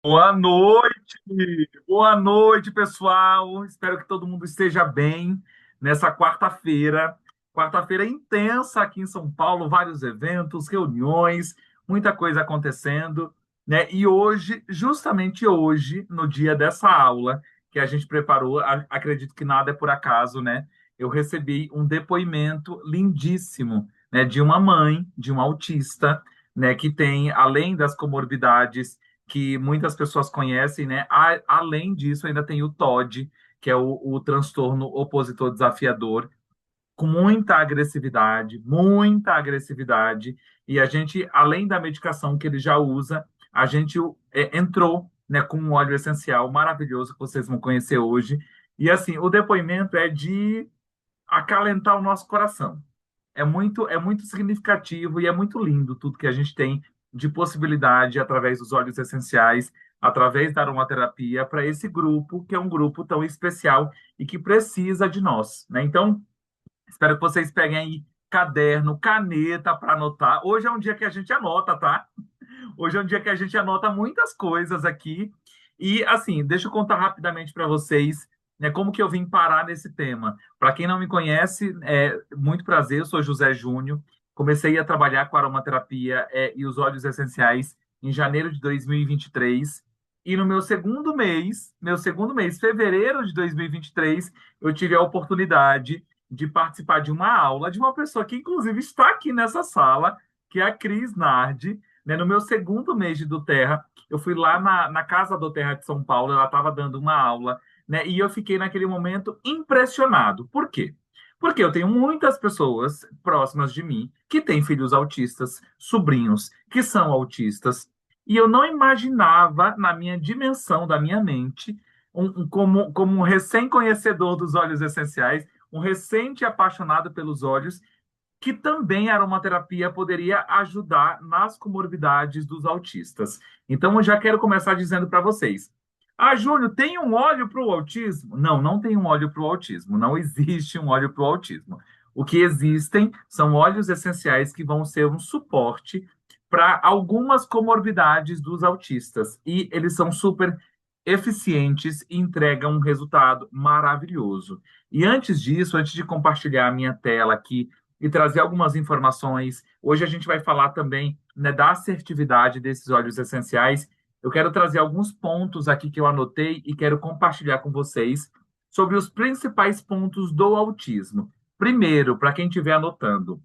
Boa noite, pessoal. Espero que todo mundo esteja bem nessa quarta-feira. Quarta-feira intensa aqui em São Paulo, vários eventos, reuniões, muita coisa acontecendo, né? E hoje, justamente hoje, no dia dessa aula que a gente preparou, acredito que nada é por acaso, né? Eu recebi um depoimento lindíssimo, né, de uma mãe, de um autista, né, que tem, além das comorbidades que muitas pessoas conhecem, né? Além disso, ainda tem o TOD, que é o transtorno opositor desafiador, com muita agressividade. E a gente, além da medicação que ele já usa, a gente entrou, né, com um óleo essencial maravilhoso que vocês vão conhecer hoje. E assim, o depoimento é de acalentar o nosso coração. É muito significativo e é muito lindo tudo que a gente tem de possibilidade através dos óleos essenciais, através da aromaterapia, para esse grupo, que é um grupo tão especial e que precisa de nós, né? Então, espero que vocês peguem aí caderno, caneta para anotar. Hoje é um dia que a gente anota, tá? Hoje é um dia que a gente anota muitas coisas aqui. E, assim, deixa eu contar rapidamente para vocês, né, como que eu vim parar nesse tema. Para quem não me conhece, muito prazer, eu sou José Júnior. Comecei a trabalhar com aromaterapia e os óleos essenciais em janeiro de 2023. E no meu segundo mês, fevereiro de 2023, eu tive a oportunidade de participar de uma aula de uma pessoa que, inclusive, está aqui nessa sala, que é a Cris Nardi, né? No meu segundo mês de do Terra, eu fui lá na Casa do Terra de São Paulo, ela estava dando uma aula, né? E eu fiquei naquele momento impressionado. Por quê? Porque eu tenho muitas pessoas próximas de mim que têm filhos autistas, sobrinhos que são autistas, e eu não imaginava, na minha dimensão da minha mente, como um recém-conhecedor dos óleos essenciais, um recente apaixonado pelos óleos, que também a aromaterapia poderia ajudar nas comorbidades dos autistas. Então, eu já quero começar dizendo para vocês. Ah, Júlio, tem um óleo para o autismo? Não, não tem um óleo para o autismo. Não existe um óleo para o autismo. O que existem são óleos essenciais que vão ser um suporte para algumas comorbidades dos autistas. E eles são super eficientes e entregam um resultado maravilhoso. E antes disso, antes de compartilhar a minha tela aqui e trazer algumas informações. Hoje a gente vai falar também, né, da assertividade desses óleos essenciais. Eu quero trazer alguns pontos aqui que eu anotei e quero compartilhar com vocês sobre os principais pontos do autismo. Primeiro, para quem estiver anotando,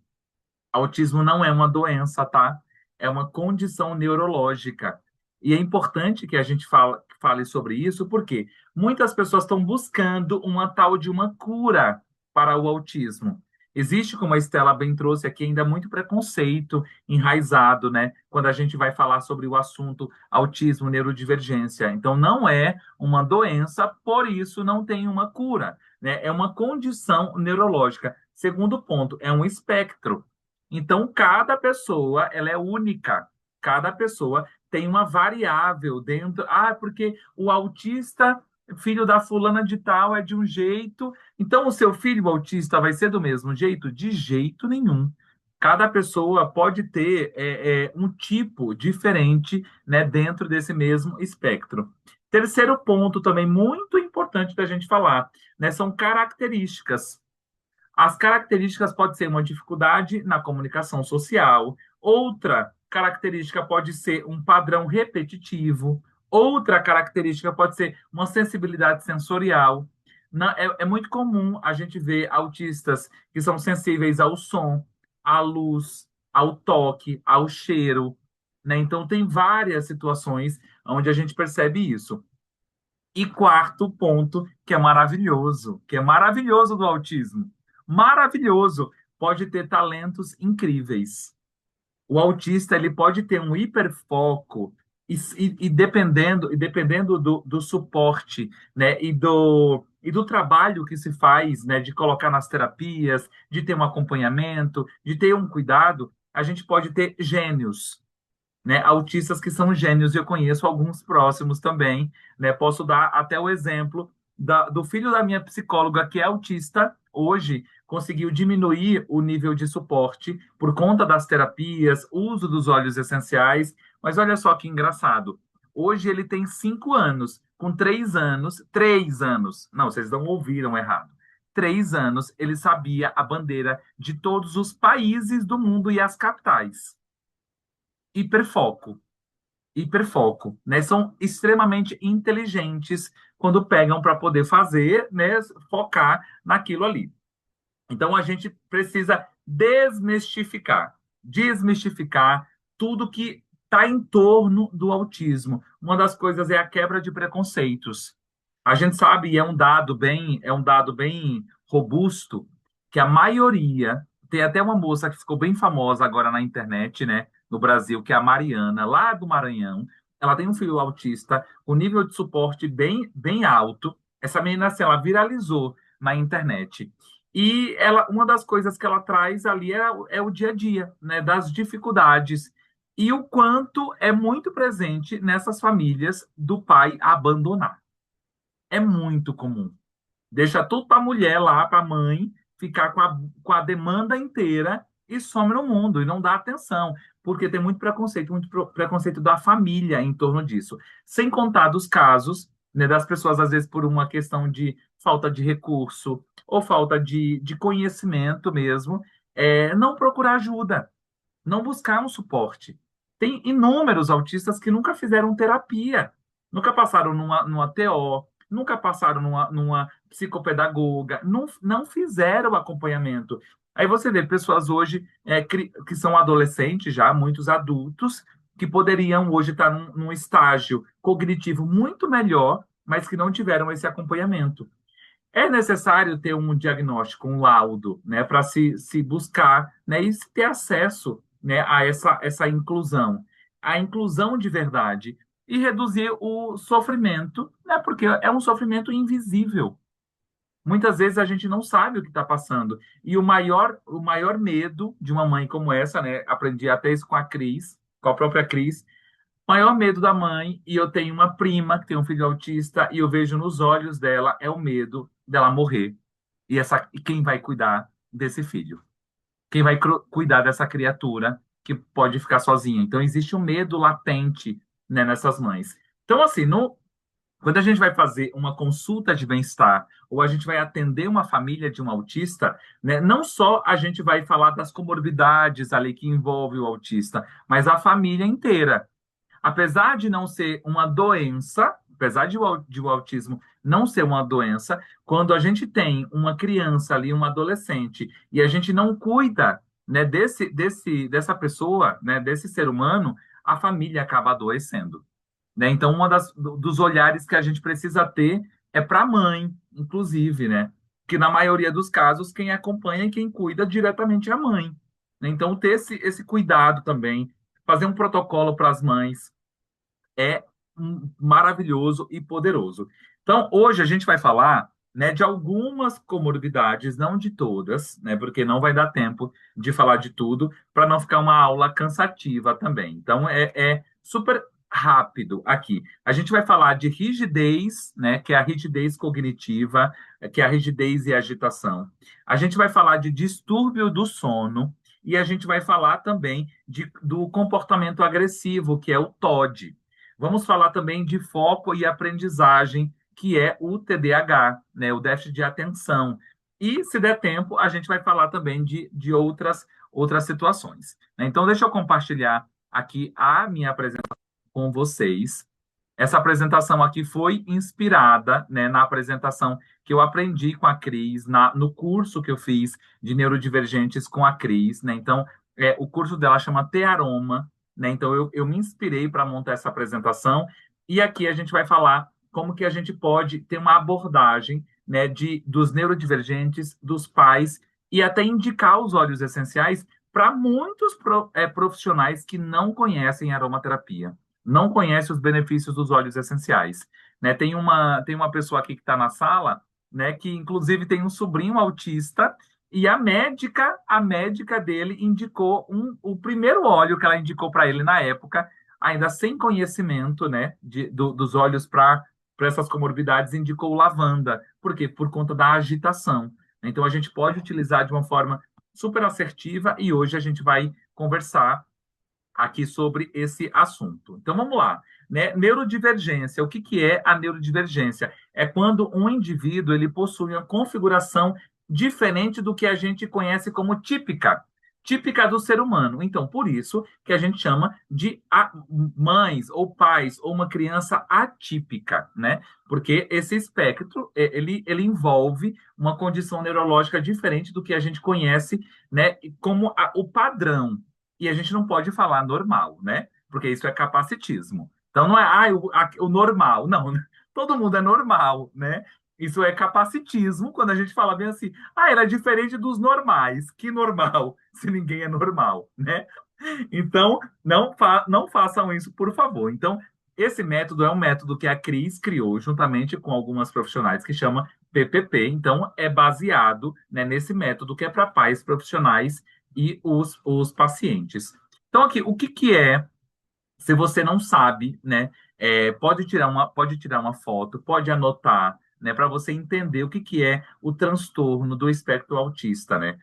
autismo não é uma doença, tá? É uma condição neurológica. E é importante que a gente fale sobre isso, porque muitas pessoas estão buscando uma tal de uma cura para o autismo. Existe, como a Estela bem trouxe aqui, ainda muito preconceito enraizado, né? Quando a gente vai falar sobre o assunto autismo, neurodivergência. Então, não é uma doença, por isso não tem uma cura, né? É uma condição neurológica. Segundo ponto, é um espectro. Então, cada pessoa, ela é única. Cada pessoa tem uma variável dentro. Ah, porque o autista, filho da fulana de tal, é de um jeito. Então, o seu filho autista vai ser do mesmo jeito? De jeito nenhum. Cada pessoa pode ter um tipo diferente, né, dentro desse mesmo espectro. Terceiro ponto também muito importante da gente falar, né, são características. As características podem ser uma dificuldade na comunicação social, outra característica pode ser um padrão repetitivo, outra característica pode ser uma sensibilidade sensorial. É muito comum a gente ver autistas que são sensíveis ao som, à luz, ao toque, ao cheiro, né? Então, tem várias situações onde a gente percebe isso. E quarto ponto, que é maravilhoso do autismo. Maravilhoso. Pode ter talentos incríveis. O autista ele pode ter um hiperfoco e dependendo do suporte, né, e do trabalho que se faz, né, de colocar nas terapias, de ter um acompanhamento, de ter um cuidado, a gente pode ter gênios, né? Autistas que são gênios, eu conheço alguns próximos também, né? Posso dar até o exemplo do filho da minha psicóloga, que é autista, hoje conseguiu diminuir o nível de suporte por conta das terapias, uso dos óleos essenciais, mas olha só que engraçado. Hoje ele tem 5 anos. Com 3 anos, não, vocês não ouviram errado. 3 anos, ele sabia a bandeira de todos os países do mundo e as capitais. Hiperfoco, hiperfoco, né? São extremamente inteligentes quando pegam para poder fazer, né? Focar naquilo ali. Então a gente precisa desmistificar tudo que está em torno do autismo. Uma das coisas é a quebra de preconceitos. A gente sabe, e é um dado bem robusto, que a maioria, tem até uma moça que ficou bem famosa agora na internet, né, no Brasil, que é a Mariana, lá do Maranhão. Ela tem um filho autista, o nível de suporte bem alto. Essa menina, assim, ela viralizou na internet. E uma das coisas que ela traz ali é o dia a dia, né, das dificuldades e o quanto é muito presente nessas famílias do pai abandonar. É muito comum. Deixa tudo para a mulher lá, para a mãe, ficar com a demanda inteira e some no mundo e não dá atenção, porque tem muito preconceito da família em torno disso. Sem contar dos casos, né, das pessoas, às vezes, por uma questão de falta de recurso ou falta de conhecimento mesmo, não procurar ajuda, não buscar um suporte. Tem inúmeros autistas que nunca fizeram terapia, nunca passaram numa TO, nunca passaram numa psicopedagoga, não fizeram acompanhamento. Aí você vê pessoas hoje que são adolescentes já, muitos adultos, que poderiam hoje estar num estágio cognitivo muito melhor, mas que não tiveram esse acompanhamento. É necessário ter um diagnóstico, um laudo, né, para se buscar, né, e se ter acesso, né, a essa inclusão, a inclusão de verdade e reduzir o sofrimento, né, porque é um sofrimento invisível. Muitas vezes a gente não sabe o que está passando. E o maior medo de uma mãe como essa, né, aprendi até isso com a Cris, com a própria Cris, maior medo da mãe, e eu tenho uma prima que tem um filho autista, e eu vejo nos olhos dela, é o medo dela morrer. E quem vai cuidar desse filho? Quem vai cuidar dessa criatura que pode ficar sozinha? Então, existe um medo latente, né, nessas mães. Então, assim, quando a gente vai fazer uma consulta de bem-estar ou a gente vai atender uma família de um autista, né, não só a gente vai falar das comorbidades ali que envolve o autista, mas a família inteira. Apesar de não ser uma doença, apesar de o autismo não ser uma doença, quando a gente tem uma criança ali, um adolescente, e a gente não cuida, né, dessa pessoa, né, desse ser humano, a família acaba adoecendo, né? Então, dos olhares que a gente precisa ter é para a mãe, inclusive, né? Que na maioria dos casos, quem acompanha e quem cuida diretamente é a mãe, né? Então, ter esse cuidado também, fazer um protocolo para as mães, é maravilhoso e poderoso. Então, hoje a gente vai falar, né, de algumas comorbidades, não de todas, né, porque não vai dar tempo de falar de tudo, para não ficar uma aula cansativa também. Então, é super rápido aqui. A gente vai falar de rigidez, né, que é a rigidez cognitiva, que é a rigidez e agitação. A gente vai falar de distúrbio do sono, e a gente vai falar também do comportamento agressivo, que é o TOD. Vamos falar também de foco e aprendizagem, que é o TDAH, né, o déficit de atenção. E, se der tempo, a gente vai falar também de outras situações, né? Então, deixa eu compartilhar aqui a minha apresentação com vocês. Essa apresentação aqui foi inspirada, né, na apresentação que eu aprendi com a Cris, no curso que eu fiz de neurodivergentes com a Cris, né? Então, o curso dela chama Tearoma, né? Então, eu me inspirei para montar essa apresentação e aqui a gente vai falar como que a gente pode ter uma abordagem, né, dos neurodivergentes, dos pais e até indicar os óleos essenciais para muitos profissionais que não conhecem aromaterapia, não conhece os benefícios dos óleos essenciais, né? Tem uma pessoa aqui que está na sala, né, que inclusive tem um sobrinho autista e a médica dele indicou o primeiro óleo que ela indicou para ele na época, ainda sem conhecimento, né, dos óleos para essas comorbidades, indicou lavanda. Por quê? Por conta da agitação. Então a gente pode utilizar de uma forma super assertiva e hoje a gente vai conversar aqui sobre esse assunto. Então vamos lá, né? Neurodivergência. O que que é a neurodivergência? É quando um indivíduo ele possui uma configuração diferente do que a gente conhece como típica, típica do ser humano. Então, por isso que a gente chama de mães ou pais ou uma criança atípica, né? Porque esse espectro ele envolve uma condição neurológica diferente do que a gente conhece, né? Como o padrão. E a gente não pode falar normal, né? Porque isso é capacitismo. Então não é o normal, não. Todo mundo é normal, né? Isso é capacitismo quando a gente fala bem assim, era diferente dos normais. Que normal, se ninguém é normal, né? Então, não façam isso, por favor. Então, esse método é um método que a Cris criou juntamente com algumas profissionais que chama PPP. Então, é baseado, né, nesse método que é para pais profissionais e os pacientes. Então, aqui, o que, que é, se você não sabe, né, pode tirar uma foto, pode anotar, né, para você entender o que, que é o transtorno do espectro autista, né?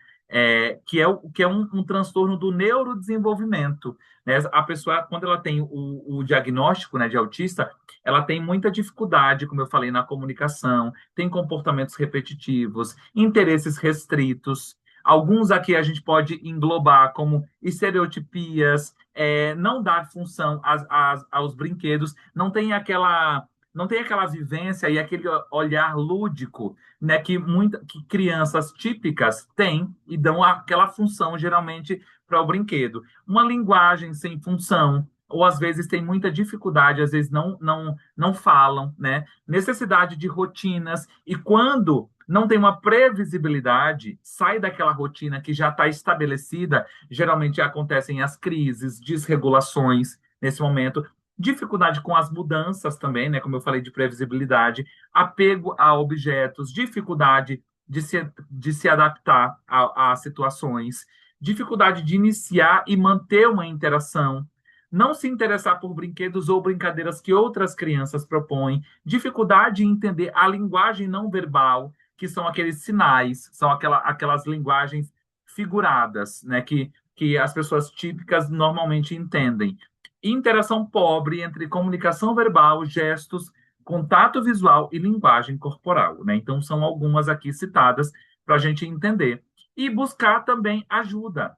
Que é um transtorno do neurodesenvolvimento, né? A pessoa, quando ela tem o diagnóstico, né, de autista, ela tem muita dificuldade, como eu falei, na comunicação, tem comportamentos repetitivos, interesses restritos. Alguns aqui a gente pode englobar como estereotipias, não dar função aos brinquedos, não tem aquela vivência e aquele olhar lúdico, né, que crianças típicas têm e dão aquela função geralmente para o brinquedo. Uma linguagem sem função, ou às vezes tem muita dificuldade, às vezes não falam, né? Necessidade de rotinas, e quando não tem uma previsibilidade, sai daquela rotina que já está estabelecida, geralmente acontecem as crises, desregulações nesse momento, dificuldade com as mudanças também, né? Como eu falei, de previsibilidade, apego a objetos, dificuldade de se adaptar a situações, dificuldade de iniciar e manter uma interação, não se interessar por brinquedos ou brincadeiras que outras crianças propõem, dificuldade em entender a linguagem não verbal, que são aqueles sinais, são aquelas linguagens figuradas, né, que as pessoas típicas normalmente entendem. Interação pobre entre comunicação verbal, gestos, contato visual e linguagem corporal, né? Então, são algumas aqui citadas para a gente entender. E buscar também ajuda,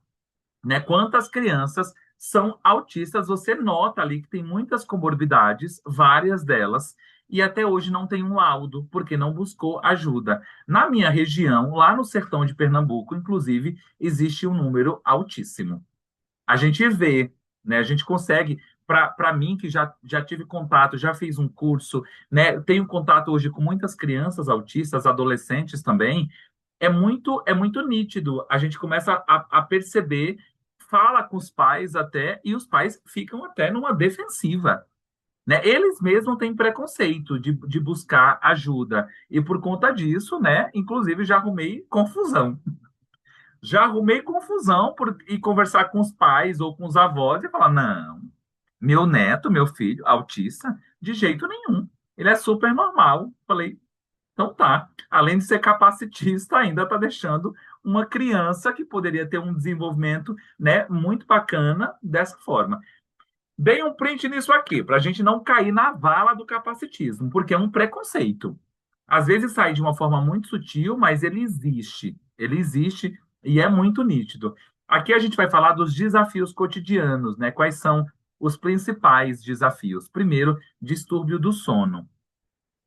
né? Quantas crianças são autistas? Você nota ali que tem muitas comorbidades, várias delas, e até hoje não tem um laudo, porque não buscou ajuda. Na minha região, lá no sertão de Pernambuco, inclusive, existe um número altíssimo. A gente vê, né? A gente consegue. Para mim, que já tive contato, já fiz um curso, né? Tenho contato hoje com muitas crianças autistas, adolescentes também. É muito nítido. A gente começa a perceber, fala com os pais até, e os pais ficam até numa defensiva, né? Eles mesmos têm preconceito de buscar ajuda. E por conta disso, né? Inclusive, já arrumei confusão. Já arrumei confusão e conversar com os pais ou com os avós e falar: não, meu neto, meu filho, autista, de jeito nenhum. Ele é super normal. Falei, então tá. Além de ser capacitista, ainda está deixando uma criança que poderia ter um desenvolvimento, né, muito bacana dessa forma. Dei um print nisso aqui, para a gente não cair na vala do capacitismo, porque é um preconceito. Às vezes sai de uma forma muito sutil, mas ele existe. Ele existe e é muito nítido. Aqui a gente vai falar dos desafios cotidianos, né? Quais são os principais desafios? Primeiro, distúrbio do sono.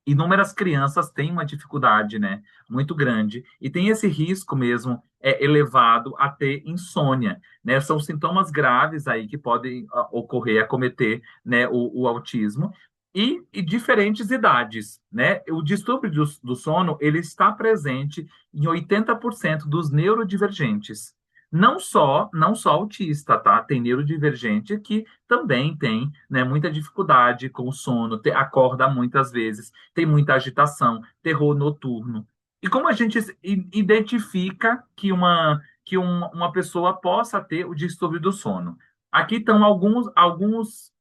Inúmeras crianças têm uma dificuldade, né, muito grande e tem esse risco mesmo elevado a ter insônia, né? São sintomas graves aí que podem ocorrer, acometer, né, o autismo e diferentes idades, né? O distúrbio do sono ele está presente em 80% dos neurodivergentes. Não só autista, tá? Tem neurodivergente que também tem, né, muita dificuldade com o sono, acorda muitas vezes, tem muita agitação, terror noturno. E como a gente identifica que uma pessoa possa ter o distúrbio do sono? Aqui estão algumas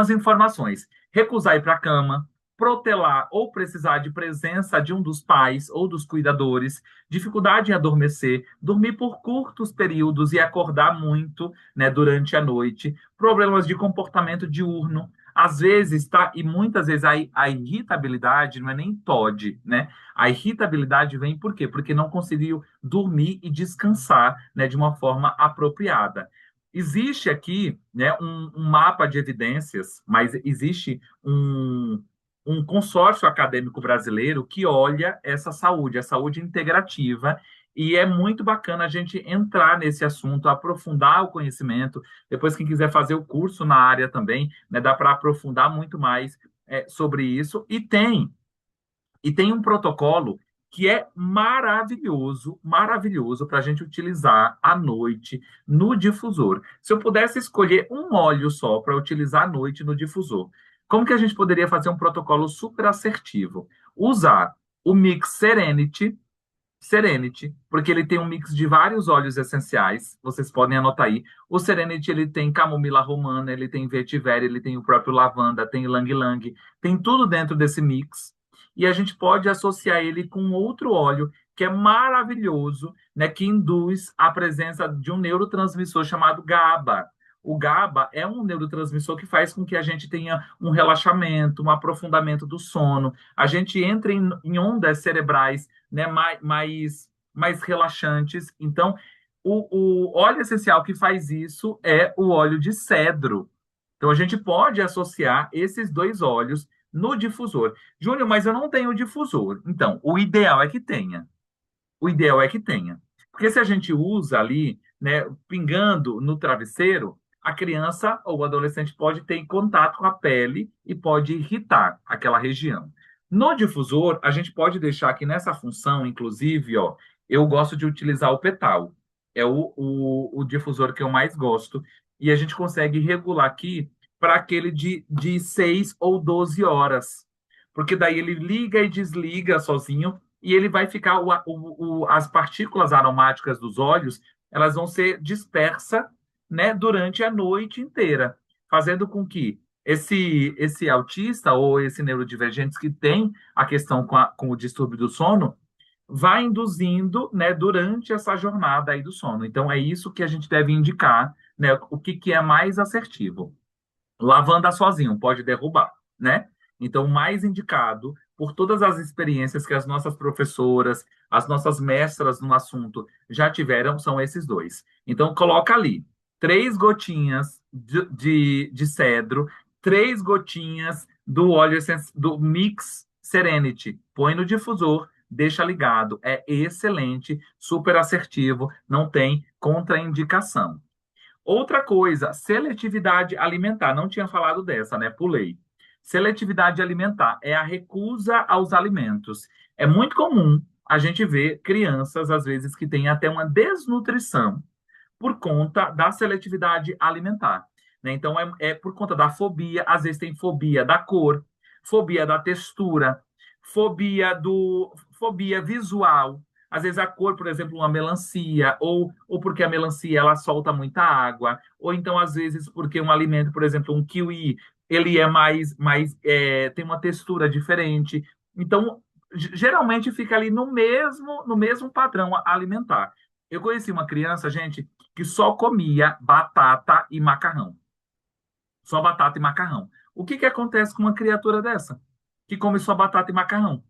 informações. Recusar ir para a cama, protelar ou precisar de presença de um dos pais ou dos cuidadores, dificuldade em adormecer, dormir por curtos períodos e acordar muito, né, durante a noite, problemas de comportamento diurno, às vezes, tá, e muitas vezes a irritabilidade não é nem TOD, né? A irritabilidade vem por quê? Porque não conseguiu dormir e descansar, né, de uma forma apropriada. Existe aqui, né, um mapa de evidências, mas existe um consórcio acadêmico brasileiro que olha essa saúde, a saúde integrativa, e é muito bacana a gente entrar nesse assunto, aprofundar o conhecimento. Depois, quem quiser fazer o curso na área também, né, dá para aprofundar muito mais sobre isso. E tem um protocolo que é maravilhoso, maravilhoso para a gente utilizar à noite no difusor. Se eu pudesse escolher um óleo só para utilizar à noite no difusor, como que a gente poderia fazer um protocolo super assertivo? Usar o mix Serenity, porque ele tem um mix de vários óleos essenciais, vocês podem anotar aí. O Serenity, ele tem camomila romana, ele tem vetiver, ele tem o próprio lavanda, tem ylang-ylang, tem tudo dentro desse mix. E a gente pode associar ele com outro óleo que é maravilhoso, né, que induz a presença de um neurotransmissor chamado GABA. O GABA é um neurotransmissor que faz com que a gente tenha um relaxamento, um aprofundamento do sono, a gente entra em ondas cerebrais, né, mais relaxantes. Então, o óleo essencial que faz isso é o óleo de cedro. Então, a gente pode associar esses dois óleos no difusor. Júnior, mas eu não tenho difusor. Então, o ideal é que tenha. O ideal é que tenha. Porque se a gente usa ali, né, pingando no travesseiro, a criança ou o adolescente pode ter contato com a pele e pode irritar aquela região. No difusor, a gente pode deixar aqui nessa função, inclusive, ó, eu gosto de utilizar o petal. É o difusor que eu mais gosto. E a gente consegue regular aqui para aquele de 6 ou 12 horas. Porque daí ele liga e desliga sozinho e ele vai ficar as partículas aromáticas dos óleos, elas vão ser dispersas, né, durante a noite inteira, fazendo com que esse autista ou esse neurodivergente que tem a questão com o distúrbio do sono vá induzindo, né, durante essa jornada aí do sono. Então é isso que a gente deve indicar, né, o que é mais assertivo. Lavanda sozinho pode derrubar, né? Então, o mais indicado, por todas as experiências que as nossas professoras, as nossas mestras no assunto já tiveram, são esses dois. Então, coloca ali 3 gotinhas de cedro, 3 gotinhas do óleo do Mix Serenity. Põe no difusor, deixa ligado. É excelente, super assertivo, não tem contraindicação. Outra coisa, seletividade alimentar. Não tinha falado dessa, né? Pulei. Seletividade alimentar é a recusa aos alimentos. É muito comum a gente ver crianças, às vezes, que têm até uma desnutrição por conta da seletividade alimentar. Né? Então, é por conta da fobia, às vezes tem fobia da cor, fobia da textura, fobia visual. Às vezes a cor, por exemplo, uma melancia, ou porque a melancia ela solta muita água, ou então às vezes porque um alimento, por exemplo, um kiwi, ele é tem uma textura diferente. Então, geralmente fica ali no mesmo padrão alimentar. Eu conheci uma criança, gente, que só comia batata e macarrão. Só batata e macarrão. O que acontece com uma criatura dessa? Que come só batata e macarrão?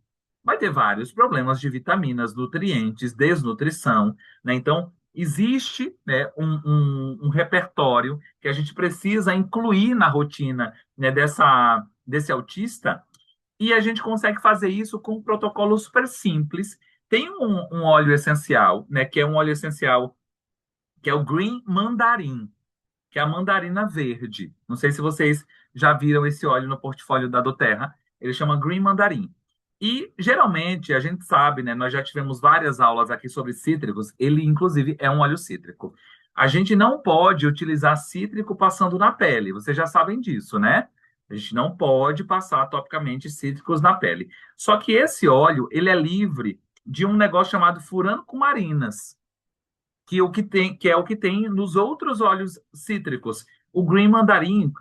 Vai ter vários problemas de vitaminas, nutrientes, desnutrição, né? Então, existe, né, um repertório que a gente precisa incluir na rotina, né, desse autista, e a gente consegue fazer isso com um protocolo super simples. Tem um óleo essencial, né, que é um óleo essencial que é o Green Mandarin, que é a mandarina verde. Não sei se vocês já viram esse óleo no portfólio da Doterra. Ele chama Green Mandarin. E, geralmente, a gente sabe, né? Nós já tivemos várias aulas aqui sobre cítricos. Ele, inclusive, é um óleo cítrico. A gente não pode utilizar cítrico passando na pele. Vocês já sabem disso, né? A gente não pode passar topicamente cítricos na pele. Só que esse óleo, ele é livre de um negócio chamado furancumarinas, que é o que tem nos outros óleos cítricos. O Green Mandarin,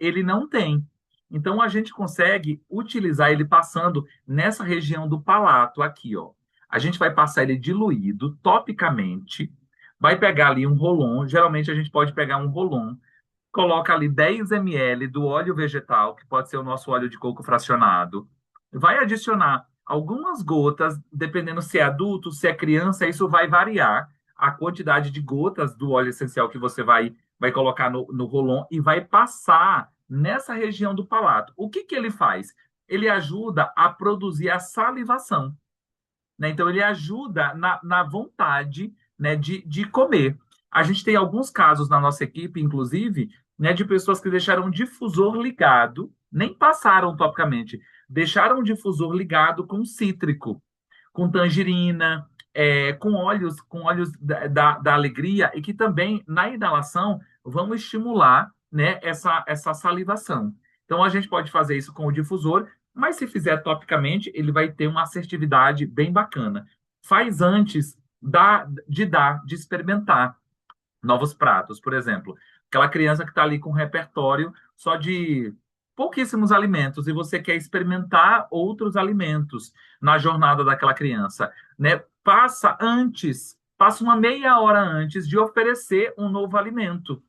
ele não tem. Então, a gente consegue utilizar ele passando nessa região do palato aqui, ó. A gente vai passar ele diluído, topicamente, vai pegar ali um rolon, geralmente a gente pode pegar um rolon, coloca ali 10 ml do óleo vegetal, que pode ser o nosso óleo de coco fracionado, vai adicionar algumas gotas, dependendo se é adulto, se é criança, isso vai variar a quantidade de gotas do óleo essencial que você vai colocar no rolon e vai passar nessa região do palato. O que ele faz? Ele ajuda a produzir a salivação, né? Então, ele ajuda na vontade, né, de comer. A gente tem alguns casos na nossa equipe, inclusive, né, de pessoas que deixaram o difusor ligado, nem passaram topicamente, deixaram o difusor ligado com cítrico, com tangerina, com óleos da alegria, e que também, na inalação, vão estimular, né, essa salivação. Então, a gente pode fazer isso com o difusor, mas se fizer topicamente, ele vai ter uma assertividade bem bacana. Faz antes de experimentar novos pratos. Por exemplo, aquela criança que está ali com um repertório só de pouquíssimos alimentos e você quer experimentar outros alimentos na jornada daquela criança, né? Passa uma meia hora antes de oferecer um novo alimento.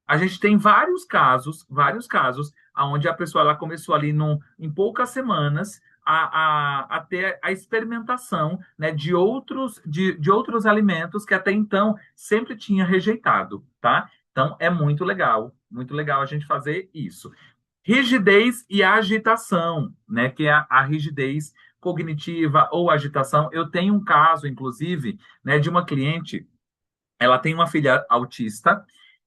A gente tem vários casos, onde a pessoa ela começou ali em poucas semanas a ter a experimentação, né, de outros alimentos que até então sempre tinha rejeitado, tá? Então é muito legal a gente fazer isso. Rigidez e agitação, né, que é a rigidez cognitiva ou agitação. Eu tenho um caso, inclusive, né, de uma cliente, ela tem uma filha autista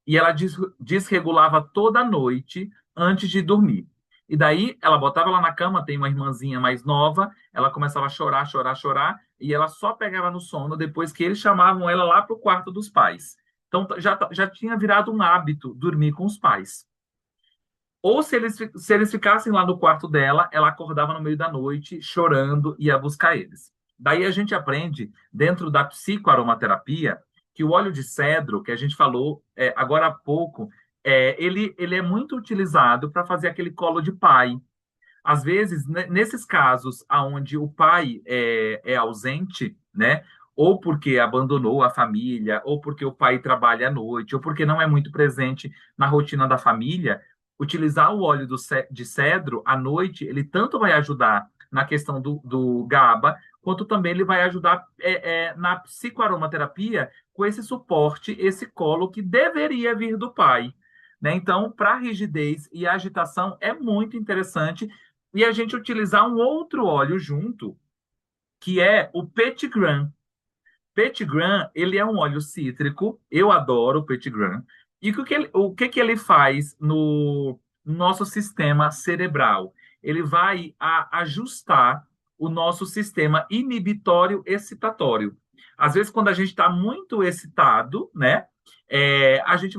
e ela desregulava toda noite antes de dormir. E daí ela botava ela na cama, tem uma irmãzinha mais nova, ela começava a chorar, chorar, chorar, e ela só pegava no sono depois que eles chamavam ela lá para o quarto dos pais. Então já tinha virado um hábito dormir com os pais. Ou se eles ficassem lá no quarto dela, ela acordava no meio da noite, chorando, e ia buscar eles. Daí a gente aprende, dentro da psicoaromaterapia, que o óleo de cedro, que a gente falou agora há pouco, ele é muito utilizado para fazer aquele colo de pai. Às vezes, nesses casos onde o pai é ausente, né? Ou porque abandonou a família, ou porque o pai trabalha à noite, ou porque não é muito presente na rotina da família, utilizar o óleo de cedro à noite, ele tanto vai ajudar na questão do GABA, quanto também ele vai ajudar na psicoaromaterapia com esse suporte, esse colo que deveria vir do pai. Né? Então, para rigidez e agitação, é muito interessante e a gente utilizar um outro óleo junto, que é o Petitgram. Petitgram, ele é um óleo cítrico, eu adoro o Petitgram. E o que ele faz no nosso sistema cerebral? Ele vai ajustar o nosso sistema inibitório excitatório. Às vezes, quando a gente está muito excitado, né, a gente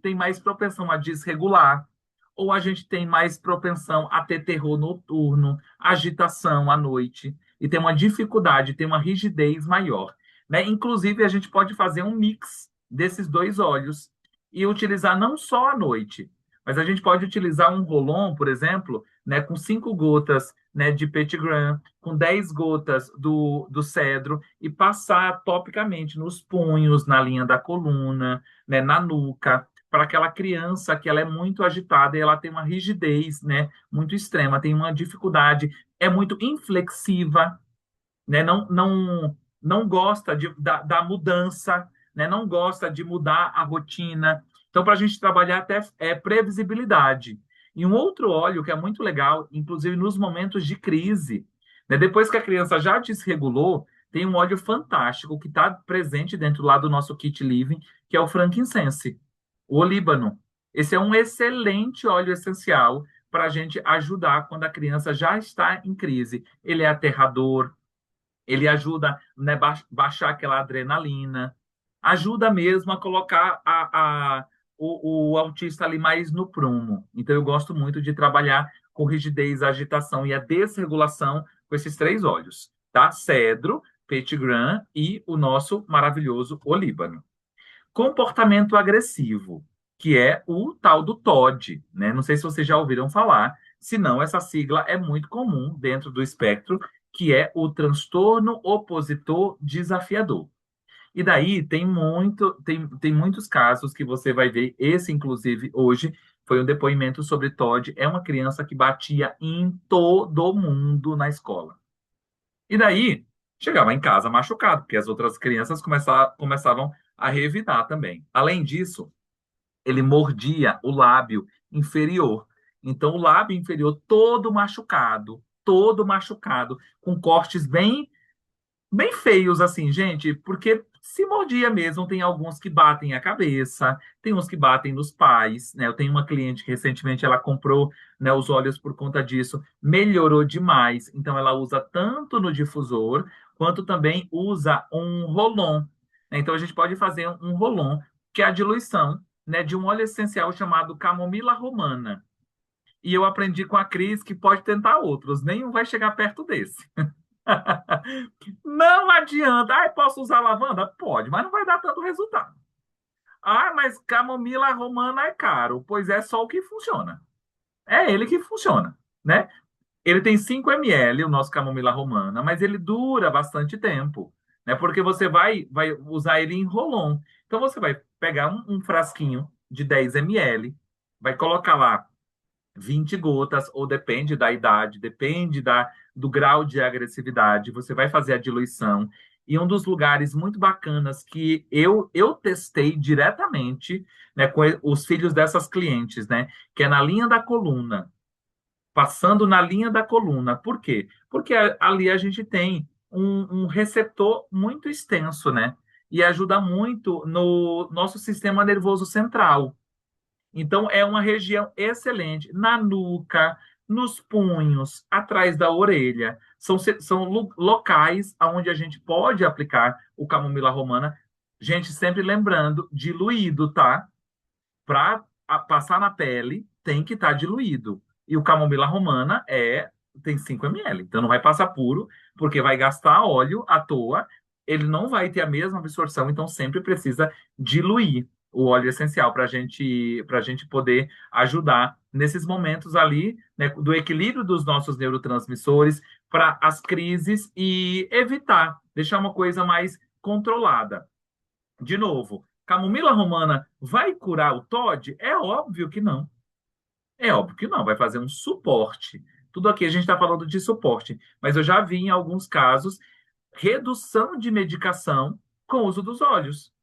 tem mais propensão a desregular, ou a gente tem mais propensão a ter terror noturno, agitação à noite, e tem uma dificuldade, tem uma rigidez maior. Né? Inclusive, a gente pode fazer um mix desses dois óleos e utilizar não só à noite, mas a gente pode utilizar um rolon, por exemplo, né, com 5 gotas, né, de Petitgram, com 10 gotas do cedro e passar topicamente nos punhos, na linha da coluna, né, na nuca, para aquela criança que ela é muito agitada e ela tem uma rigidez, né, muito extrema, tem uma dificuldade, é muito inflexiva, né, não gosta da mudança, né, não gosta de mudar a rotina. Então, para a gente trabalhar até previsibilidade. E um outro óleo que é muito legal, inclusive nos momentos de crise, né, depois que a criança já desregulou, tem um óleo fantástico que está presente dentro lá do nosso kit living, que é o frankincense, o olíbano. Esse é um excelente óleo essencial para a gente ajudar quando a criança já está em crise. Ele é aterrador, ele ajuda, né, baixar aquela adrenalina, ajuda mesmo a colocar o autista ali mais no prumo. Então, eu gosto muito de trabalhar com rigidez, agitação e a desregulação com esses 3 óleos, tá? Cedro, Petitgram e o nosso maravilhoso olíbano. Comportamento agressivo. que é o tal do TOD, né? Não sei se vocês já ouviram falar, se não, essa sigla é muito comum dentro do espectro, que é o transtorno opositor desafiador. E daí tem muitos casos que você vai ver, esse inclusive hoje foi um depoimento sobre Todd, é uma criança que batia em todo mundo na escola. E daí chegava em casa machucado, porque as outras crianças começavam a revidar também. Além disso, ele mordia o lábio inferior. Então, o lábio inferior todo machucado, com cortes bem feios, assim, gente, porque se mordia mesmo, tem alguns que batem a cabeça, tem uns que batem nos pais, né? Eu tenho uma cliente que recentemente ela comprou, né, os óleos por conta disso, melhorou demais. Então ela usa tanto no difusor quanto também usa um rolon, né? Então a gente pode fazer um rolon, que é a diluição, né, de um óleo essencial chamado camomila romana. E eu aprendi com a Cris que pode tentar outros, nenhum vai chegar perto desse. Não adianta. Ah, posso usar lavanda? Pode, mas não vai dar tanto resultado. Ah, mas camomila romana é caro. Pois é só o que funciona. É ele que funciona, né? Ele tem 5 ml, o nosso camomila romana, mas ele dura bastante tempo, né? Porque você vai usar ele em rolon. Então você vai pegar um frasquinho de 10 ml, vai colocar lá 20 gotas, ou depende da idade, depende do grau de agressividade, você vai fazer a diluição. E um dos lugares muito bacanas que eu testei diretamente, né, com os filhos dessas clientes, né, que é na linha da coluna, passando na linha da coluna. Por quê? Porque ali a gente tem um receptor muito extenso, né? E ajuda muito no nosso sistema nervoso central. Então, é uma região excelente na nuca, nos punhos, atrás da orelha. São locais onde a gente pode aplicar o camomila romana. Gente, sempre lembrando, diluído, tá? Para passar na pele, tem que estar diluído. E o camomila romana tem 5 ml. Então, não vai passar puro, porque vai gastar óleo à toa. Ele não vai ter a mesma absorção, então sempre precisa diluir o óleo essencial para gente poder ajudar nesses momentos ali, né, do equilíbrio dos nossos neurotransmissores para as crises e evitar, deixar uma coisa mais controlada. De novo, camomila romana vai curar o TOD? É óbvio que não. É óbvio que não, vai fazer um suporte. Tudo aqui a gente está falando de suporte, mas eu já vi em alguns casos redução de medicação com o uso dos óleos.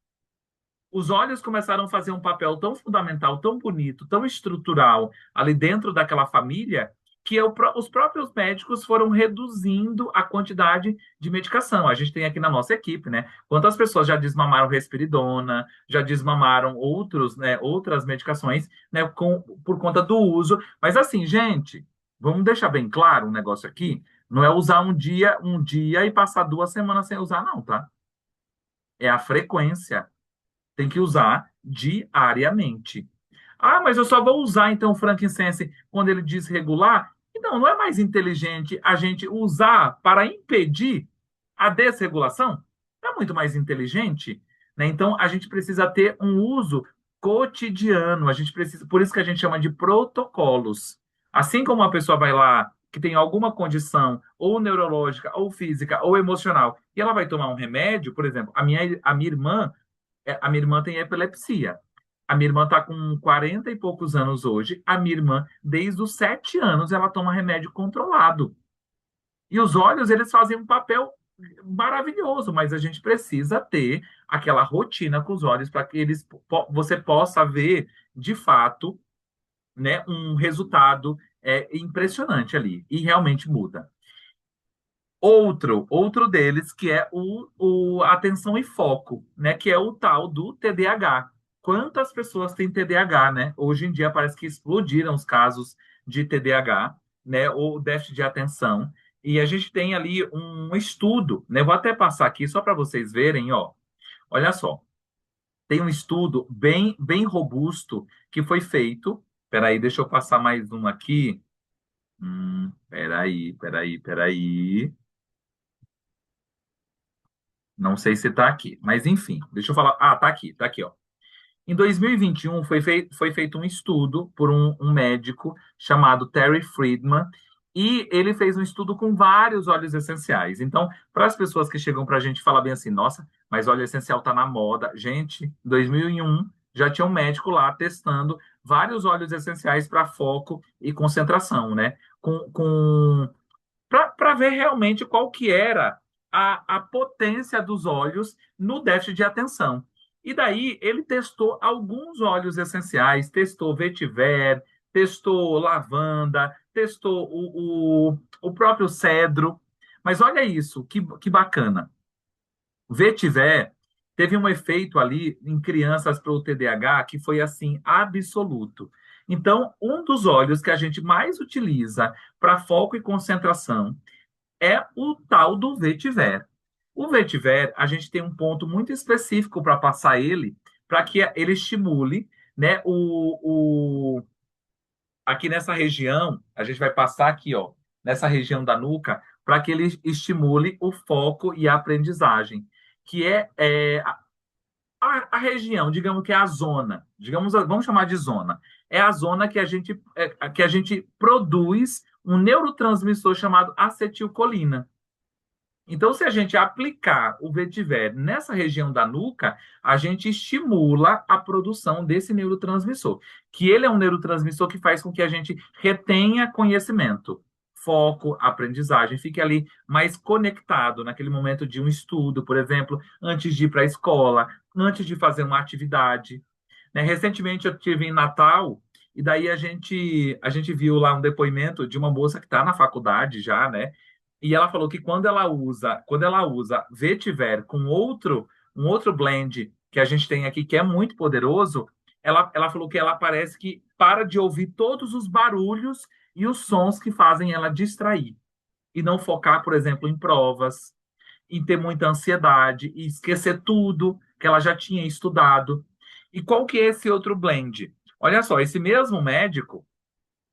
Os olhos começaram a fazer um papel tão fundamental, tão bonito, tão estrutural ali dentro daquela família, que os próprios médicos foram reduzindo a quantidade de medicação. A gente tem aqui na nossa equipe, né? Quantas pessoas já desmamaram risperidona, já desmamaram outras medicações, né, por conta do uso. Mas assim, gente, vamos deixar bem claro um negócio aqui. Não é usar um dia e passar 2 semanas sem usar, não, tá? É a frequência, tem que usar diariamente. Ah, mas eu só vou usar então o frankincense quando ele desregular? Então, não é mais inteligente a gente usar para impedir a desregulação? É muito mais inteligente, né? Então, a gente precisa ter um uso cotidiano, a gente precisa, por isso que a gente chama de protocolos. Assim como uma pessoa vai lá que tem alguma condição ou neurológica, ou física, ou emocional, e ela vai tomar um remédio, por exemplo, a minha irmã a minha irmã tem epilepsia. A minha irmã está com 40 e poucos anos hoje. A minha irmã, desde os 7 anos, ela toma remédio controlado. E os olhos, eles fazem um papel maravilhoso, mas a gente precisa ter aquela rotina com os olhos para que você possa ver, de fato, né, um resultado impressionante ali. E realmente muda. Outro deles, que é o atenção e foco, né? Que é o tal do TDAH. Quantas pessoas têm TDAH, né? Hoje em dia parece que explodiram os casos de TDAH, né? Ou déficit de atenção. E a gente tem ali um estudo, né? Vou até passar aqui só para vocês verem, ó. Olha só, tem um estudo bem robusto que foi feito. Peraí, deixa eu passar mais um aqui. Peraí. Não sei se está aqui, mas enfim, deixa eu falar. Ah, tá aqui, ó. Em 2021, foi feito um estudo por um médico chamado Terry Friedman, e ele fez um estudo com vários óleos essenciais. Então, para as pessoas que chegam para a gente falar bem assim, nossa, mas óleo essencial está na moda. Gente, em 2001 já tinha um médico lá testando vários óleos essenciais para foco e concentração, né? Para ver realmente qual que era a potência dos óleos no déficit de atenção. E daí ele testou alguns óleos essenciais, testou vetiver, testou lavanda, testou o próprio cedro. Mas olha isso, que bacana. Vetiver teve um efeito ali em crianças para o TDAH que foi assim absoluto. Então, um dos óleos que a gente mais utiliza para foco e concentração é o tal do vetiver. O vetiver, a gente tem um ponto muito específico para passar ele, para que ele estimule, né, aqui nessa região, a gente vai passar aqui, ó, nessa região da nuca, para que ele estimule o foco e a aprendizagem, que a região, digamos que é a zona, digamos, vamos chamar de zona, é a zona que a gente produz um neurotransmissor chamado acetilcolina. Então, se a gente aplicar o vetiver nessa região da nuca, a gente estimula a produção desse neurotransmissor, que ele é um neurotransmissor que faz com que a gente retenha conhecimento, foco, aprendizagem, fique ali mais conectado naquele momento de um estudo, por exemplo, antes de ir para a escola, antes de fazer uma atividade. Né? Recentemente eu tive em Natal e daí a gente viu lá um depoimento de uma moça que está na faculdade já, né? E ela falou que quando ela usa vetiver com um outro blend que a gente tem aqui que é muito poderoso, ela falou que ela parece que para de ouvir todos os barulhos e os sons que fazem ela distrair e não focar, por exemplo, em provas, em ter muita ansiedade e esquecer tudo que ela já tinha estudado. E qual que é esse outro blend? Olha só, esse mesmo médico,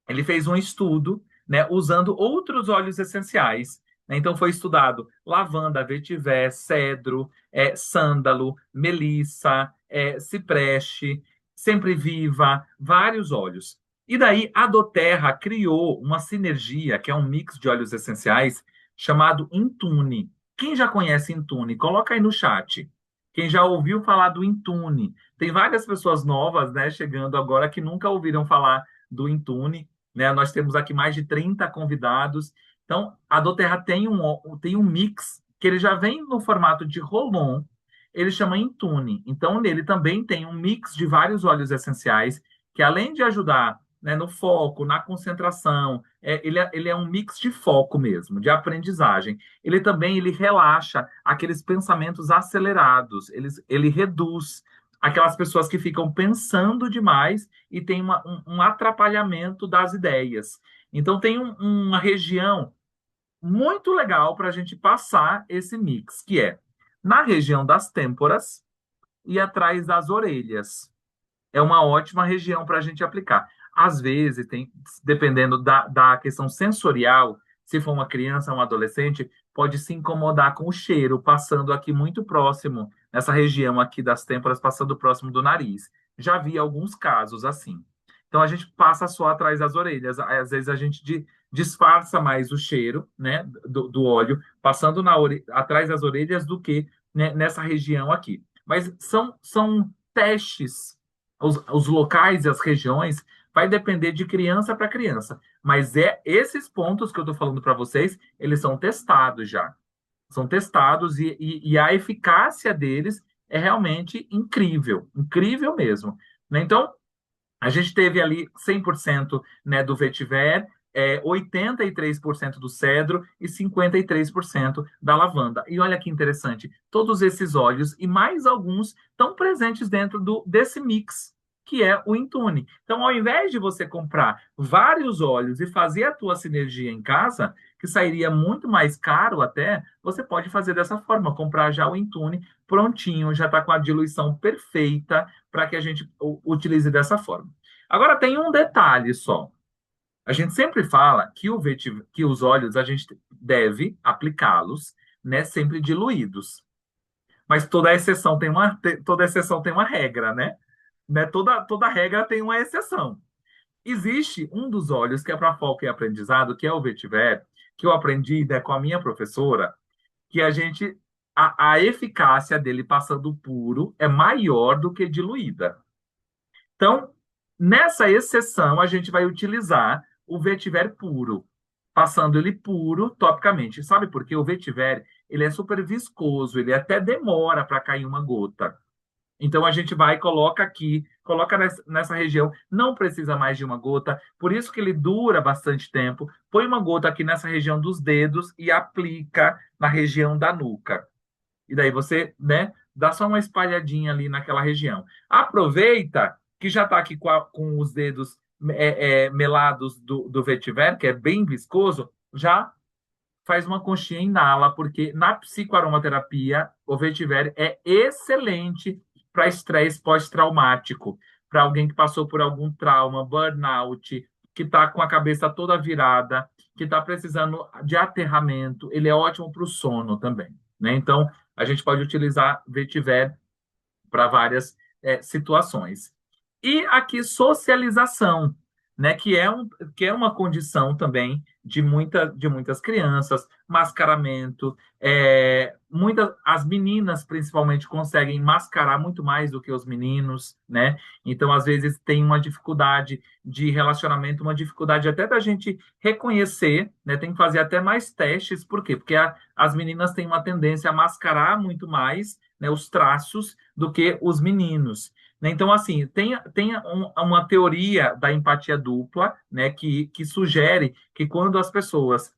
ele fez um estudo, né, usando outros óleos essenciais. Né? Então foi estudado lavanda, vetiver, cedro, sândalo, melissa, cipreste, sempre viva, vários óleos. E daí a doTERRA criou uma sinergia, que é um mix de óleos essenciais, chamado Intune. Quem já conhece Intune, coloca aí no chat. Quem já ouviu falar do Intune? Tem várias pessoas novas, né, chegando agora que nunca ouviram falar do Intune, né? Nós temos aqui mais de 30 convidados. Então, a doTERRA tem um mix que ele já vem no formato de roll-on, ele chama Intune. Então, nele também tem um mix de vários óleos essenciais que, além de ajudar, né, no foco, na concentração, ele é um mix de foco mesmo, de aprendizagem. Ele relaxa aqueles pensamentos acelerados, ele reduz aquelas pessoas que ficam pensando demais e tem um atrapalhamento das ideias. Então, tem uma região muito legal para a gente passar esse mix, que é na região das têmporas e atrás das orelhas. É uma ótima região para a gente aplicar. Às vezes, dependendo da questão sensorial, se for uma criança ou um adolescente, pode se incomodar com o cheiro, passando aqui muito próximo, nessa região aqui das têmporas, passando próximo do nariz. Já vi alguns casos assim. Então, a gente passa só atrás das orelhas. Às vezes, a gente disfarça mais o cheiro, né, do óleo, passando atrás das orelhas do que, né, nessa região aqui. Mas são testes os locais e as regiões vai depender de criança para criança. Mas esses pontos que eu estou falando para vocês, eles são testados já. São testados e a eficácia deles é realmente incrível, incrível mesmo. Né? Então, a gente teve ali 100%, né, do vetiver, 83% do cedro e 53% da lavanda. E olha que interessante, todos esses óleos e mais alguns estão presentes dentro desse mix, que é o Intune. Então, ao invés de você comprar vários óleos e fazer a tua sinergia em casa, que sairia muito mais caro até, você pode fazer dessa forma, comprar já o Intune prontinho, já está com a diluição perfeita para que a gente utilize dessa forma. Agora tem um detalhe só. A gente sempre fala que que os óleos a gente deve aplicá-los, né, sempre diluídos. Mas toda exceção tem uma regra, né? né? Toda regra tem uma exceção. Existe um dos óleos que é para foco e aprendizado, que é o vetiver, que eu aprendi, né, com a minha professora, que a eficácia dele passando puro é maior do que diluída. Então, nessa exceção, a gente vai utilizar o vetiver puro, passando ele puro topicamente. Sabe por quê? O vetiver, ele é super viscoso, ele até demora para cair uma gota. Então a gente vai, coloca aqui, coloca nessa região, não precisa mais de uma gota, por isso que ele dura bastante tempo. Põe uma gota aqui nessa região dos dedos e aplica na região da nuca. E daí você, né, dá só uma espalhadinha ali naquela região. Aproveita que já está aqui com os dedos melados do vetiver, que é bem viscoso, já faz uma conchinha e inala, porque na psicoaromaterapia, o vetiver é excelente para estresse pós-traumático, para alguém que passou por algum trauma, burnout, que está com a cabeça toda virada, que está precisando de aterramento. Ele é ótimo para o sono também, né? Então, a gente pode utilizar vetiver para várias situações. E aqui, socialização, né, que é uma condição também de muitas crianças, mascaramento. As meninas, principalmente, conseguem mascarar muito mais do que os meninos, né? Então, às vezes, tem uma dificuldade de relacionamento, uma dificuldade até da gente reconhecer, né? Tem que fazer até mais testes, por quê? Porque as meninas têm uma tendência a mascarar muito mais, né, os traços do que os meninos. Né? Então, assim, tem uma teoria da empatia dupla, né, que sugere que quando as pessoas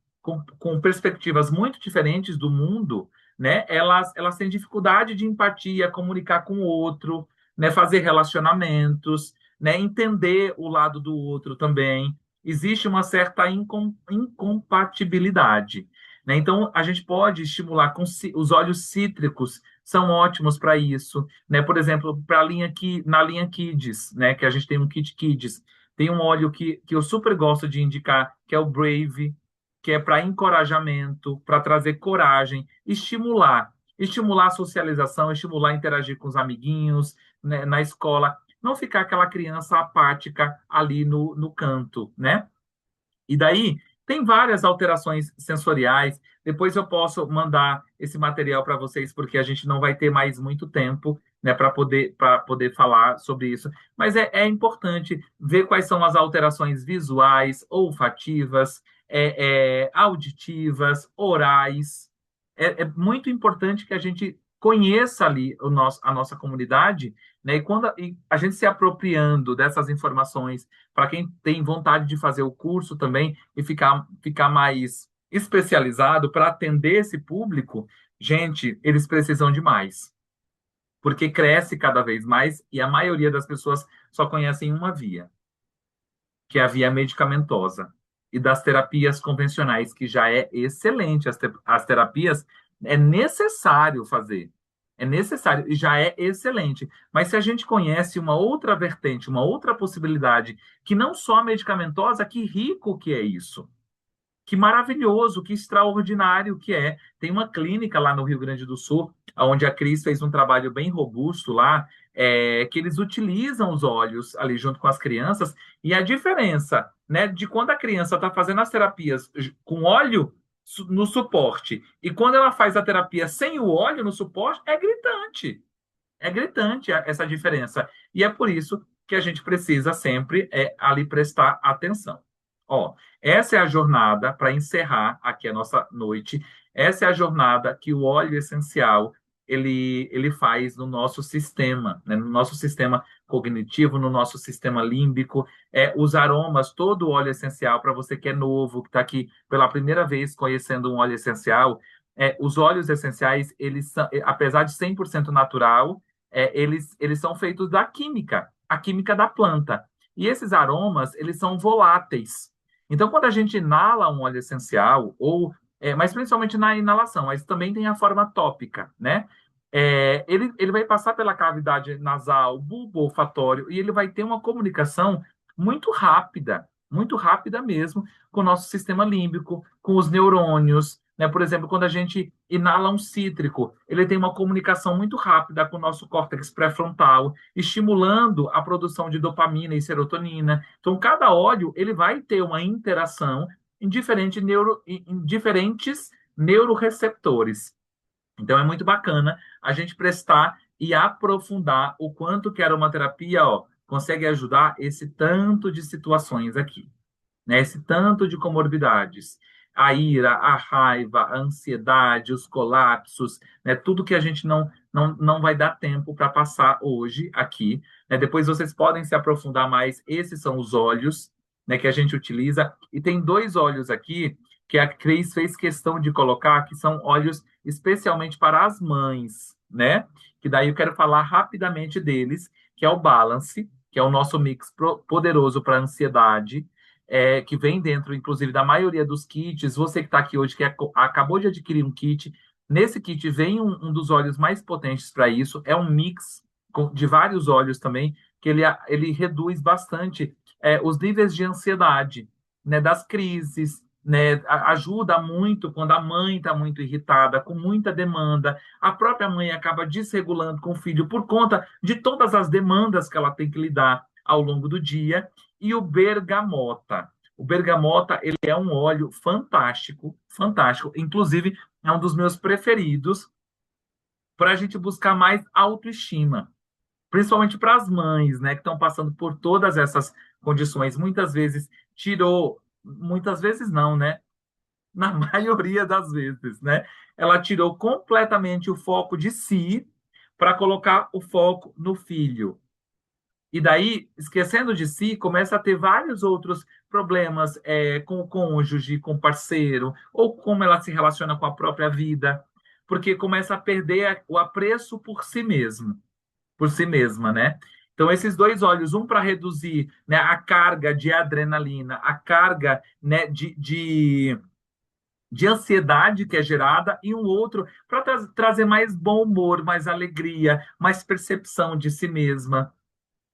com perspectivas muito diferentes do mundo, né, elas têm dificuldade de empatia, comunicar com o outro, né, fazer relacionamentos, né, entender o lado do outro também. Existe uma certa incompatibilidade. Né? Então, a gente pode estimular com os óleos cítricos, são ótimos para isso, né? Por exemplo, para a linha que na linha Kids, né? Que a gente tem um kit Kids, tem um óleo que eu super gosto de indicar, que é o Brave, que é para encorajamento, para trazer coragem, estimular a socialização, estimular a interagir com os amiguinhos, né, na escola, não ficar aquela criança apática ali no canto, né? E daí tem várias alterações sensoriais. Depois eu posso mandar esse material para vocês, porque a gente não vai ter mais muito tempo, né, para poder falar sobre isso. Mas é importante ver quais são as alterações visuais, olfativas, auditivas, orais. É muito importante que a gente conheça ali a nossa comunidade, né? E a gente se apropriando dessas informações para quem tem vontade de fazer o curso também e ficar mais especializado para atender esse público, gente, eles precisam de mais, porque cresce cada vez mais e a maioria das pessoas só conhecem uma via, que é a via medicamentosa. E das terapias convencionais, que já é excelente, as terapias é necessário fazer. É necessário e já é excelente. Mas se a gente conhece uma outra vertente, uma outra possibilidade, que não só medicamentosa, que rico que é isso. Que maravilhoso, que extraordinário que é. Tem uma clínica lá no Rio Grande do Sul, onde a Cris fez um trabalho bem robusto lá, que eles utilizam os óleos ali junto com as crianças, e a diferença, né, de quando a criança está fazendo as terapias com óleo no suporte e quando ela faz a terapia sem o óleo no suporte, é gritante. É gritante essa diferença. E é por isso que a gente precisa sempre ali prestar atenção. Ó, essa é a jornada para encerrar aqui a nossa noite. Essa é a jornada que o óleo essencial ele faz no nosso sistema, né? No nosso sistema cognitivo, no nosso sistema límbico. Os aromas, todo o óleo essencial, para você que é novo, que está aqui pela primeira vez conhecendo um óleo essencial, os óleos essenciais, eles são, apesar de 100% natural, eles são feitos da química, a química da planta. E esses aromas, eles são voláteis. Então, quando a gente inala um óleo essencial, mas principalmente na inalação, mas também tem a forma tópica, né? Ele vai passar pela cavidade nasal, bulbo olfatório, e ele vai ter uma comunicação muito rápida mesmo, com o nosso sistema límbico, com os neurônios, né? Por exemplo, quando a gente inala um cítrico, ele tem uma comunicação muito rápida com o nosso córtex pré-frontal, estimulando a produção de dopamina e serotonina. Então, cada óleo ele vai ter uma interação em diferentes neuroreceptores. Então, é muito bacana a gente prestar e aprofundar o quanto que a aromaterapia, ó, consegue ajudar esse tanto de situações aqui, né? Esse tanto de comorbidades. A ira, a raiva, a ansiedade, os colapsos, né? Tudo que a gente não vai dar tempo para passar hoje aqui, né? Depois vocês podem se aprofundar mais. Esses são os óleos, né, que a gente utiliza. E tem dois óleos aqui que a Cris fez questão de colocar, que são óleos especialmente para as mães, né? Que daí eu quero falar rapidamente deles, que é o Balance, que é o nosso mix poderoso para ansiedade, que vem dentro, inclusive, da maioria dos kits. Você que está aqui hoje, que acabou de adquirir um kit, nesse kit vem um dos óleos mais potentes para isso. É um mix de vários óleos também, que ele reduz bastante os níveis de ansiedade, né, das crises, né, ajuda muito quando a mãe está muito irritada, com muita demanda. A própria mãe acaba desregulando com o filho por conta de todas as demandas que ela tem que lidar ao longo do dia. E o bergamota. O bergamota, ele é um óleo fantástico, fantástico. Inclusive, é um dos meus preferidos para a gente buscar mais autoestima, principalmente para as mães, né, que estão passando por todas essas condições. Muitas vezes muitas vezes não, né? Na maioria das vezes, né? Ela tirou completamente o foco de si para colocar o foco no filho. E daí, esquecendo de si, começa a ter vários outros problemas com o cônjuge, com o parceiro, ou como ela se relaciona com a própria vida, porque começa a perder o apreço por si mesmo, por si mesma, né? Então, esses dois óleos, um para reduzir, né, a carga de adrenalina, a carga, né, de ansiedade que é gerada, e um outro para trazer mais bom humor, mais alegria, mais percepção de si mesma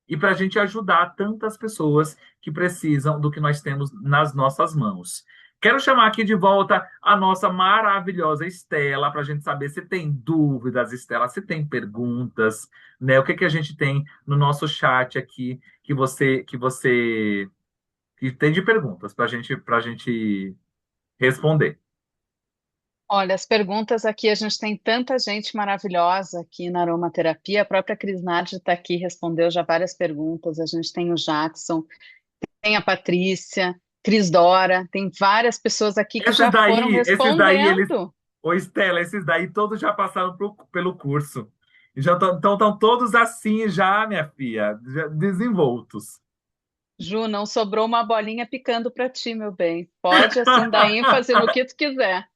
e para a gente ajudar tantas pessoas que precisam do que nós temos nas nossas mãos. Quero chamar aqui de volta a nossa maravilhosa Estela, para a gente saber se tem dúvidas, Estela, se tem perguntas, né? O que que a gente tem no nosso chat aqui que tem de perguntas para gente responder. Olha, as perguntas aqui, a gente tem tanta gente maravilhosa aqui na aromaterapia. A própria Cris Nardi está aqui, respondeu já várias perguntas. A gente tem o Jackson, tem a Patrícia, Cris Dora, tem várias pessoas aqui que já foram Eles, respondendo. ô Estela, esses daí todos já passaram pelo curso. E já estão todos assim já, minha filha, desenvoltos. Ju, não sobrou uma bolinha picando para ti, meu bem. Pode assim dar ênfase no que tu quiser.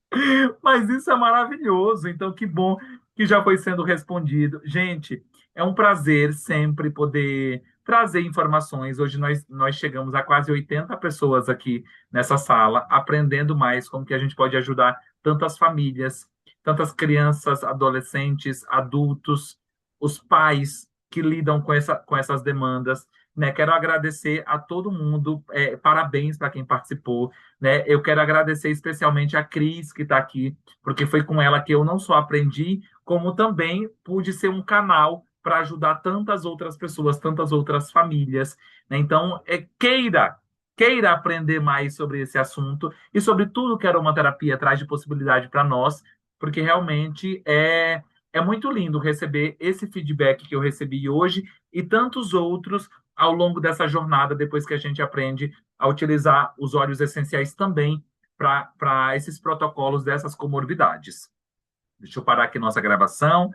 Mas isso é maravilhoso. Então, que bom que já foi sendo respondido. Gente, é um prazer sempre poder trazer informações. Hoje nós chegamos a quase 80 pessoas aqui nessa sala, aprendendo mais como que a gente pode ajudar tantas famílias, tantas crianças, adolescentes, adultos, os pais que lidam com essas demandas. Né? Quero agradecer a todo mundo, parabéns para quem participou, né? Eu quero agradecer especialmente a Cris, que está aqui, porque foi com ela que eu não só aprendi, como também pude ser um canal para ajudar tantas outras pessoas, tantas outras famílias, né? Então, queira aprender mais sobre esse assunto e sobre tudo que a aromaterapia traz de possibilidade para nós, porque realmente é muito lindo receber esse feedback que eu recebi hoje e tantos outros ao longo dessa jornada, depois que a gente aprende a utilizar os óleos essenciais também para esses protocolos dessas comorbidades. Deixa eu parar aqui nossa gravação